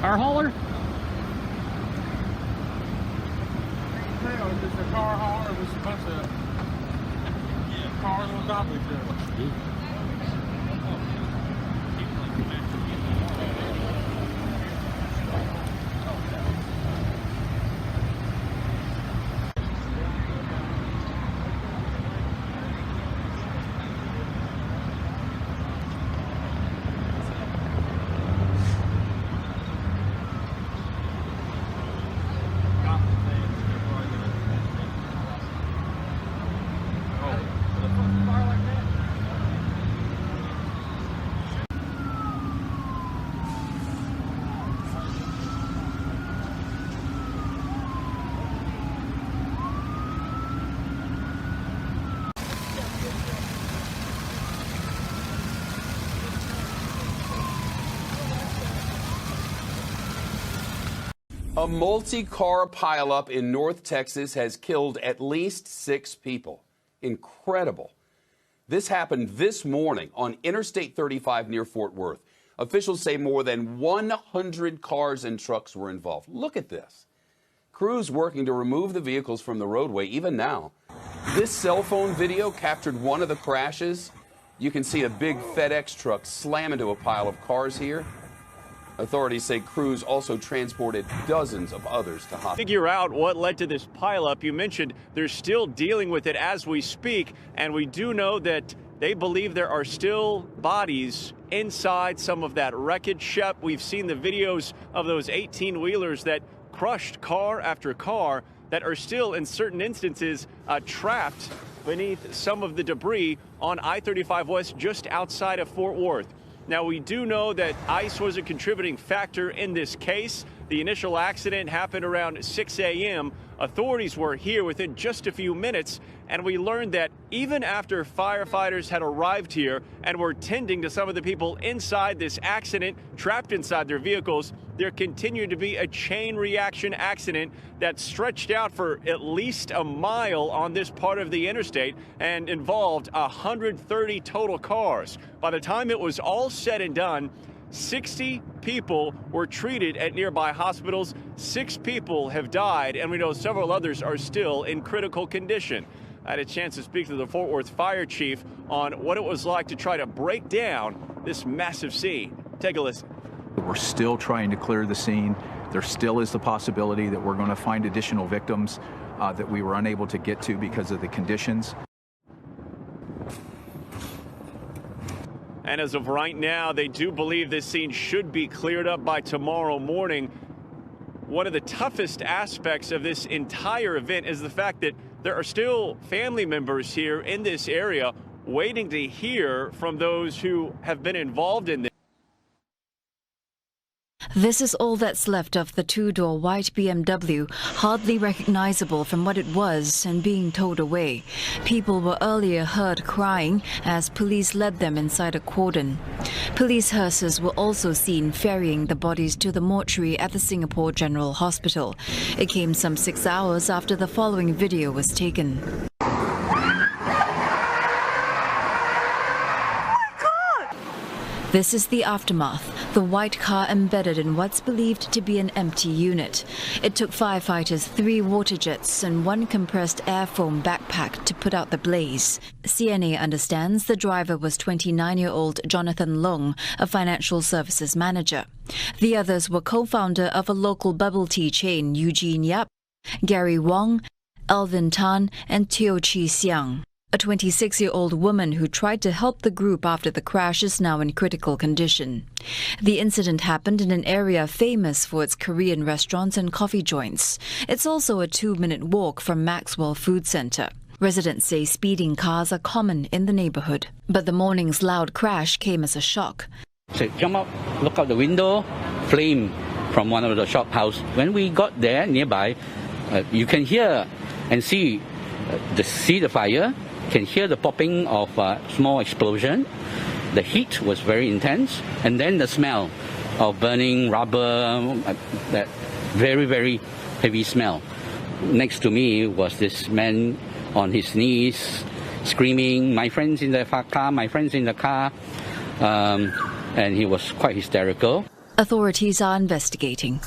car hauler? No, it's a car hauler with a bunch of cars on top of each other. A multi-car pileup in North Texas has killed at least 6 people. Incredible. This happened this morning on Interstate 35 near Fort Worth. Officials say more than 100 cars and trucks were involved. Look at this. Crews working to remove the vehicles from the roadway even now. This cell phone video captured one of the crashes. You can see a big FedEx truck slam into a pile of cars here. Authorities say crews also transported dozens of others to hospital. Figure out what led to this pileup. You mentioned they're still dealing with it as we speak, and we do know that they believe there are still bodies inside some of that wreckage. Shep, we've seen the videos of those 18-wheelers that crushed car after car that are still, in certain instances, trapped beneath some of the debris on I-35 West just outside of Fort Worth. Now, we do know that ICE was a contributing factor in this case. The initial accident happened around 6 a.m. Authorities were here within just a few minutes, and we learned that even after firefighters had arrived here and were tending to some of the people inside this accident, trapped inside their vehicles, there continued to be a chain reaction accident that stretched out for at least a mile on this part of the interstate and involved 130 total cars. By the time it was all said and done, 60 people were treated at nearby hospitals. 6 people have died, and we know several others are still in critical condition. I had a chance to speak to the Fort Worth fire chief on what it was like to try to break down this massive scene. Take a listen. We're still trying to clear the scene. There still is the possibility that we're going to find additional victims that we were unable to get to because of the conditions. And as of right now, they do believe this scene should be cleared up by tomorrow morning. One of the toughest aspects of this entire event is the fact that there are still family members here in this area waiting to hear from those who have been involved in this. This is all that's left of the 2-door white BMW, hardly recognizable from what it was and being towed away. People were earlier heard crying as police led them inside a cordon. Police hearses were also seen ferrying the bodies to the mortuary at the Singapore General Hospital. It came some 6 hours after the following video was taken. This is the aftermath, the white car embedded in what's believed to be an empty unit. It took firefighters 3 water jets and 1 compressed air foam backpack to put out the blaze. CNA understands the driver was 29-year-old Jonathan Long, a financial services manager. The others were co-founder of a local bubble tea chain, Eugene Yap, Gary Wong, Alvin Tan, and Teo Chi Siang. A 26-year-old woman who tried to help the group after the crash is now in critical condition. The incident happened in an area famous for its Korean restaurants and coffee joints. It's also a 2-minute walk from Maxwell Food Center. Residents say speeding cars are common in the neighborhood. But the morning's loud crash came as a shock. So jump up, look out the window, flame from one of the shop house. When we got there nearby, you can hear and see the fire. Can hear the popping of a small explosion. The heat was very intense, and then the smell of burning rubber, that very, very heavy smell. Next to me was this man on his knees, screaming, my friends in the car, my friends in the car, and he was quite hysterical. Authorities are investigating.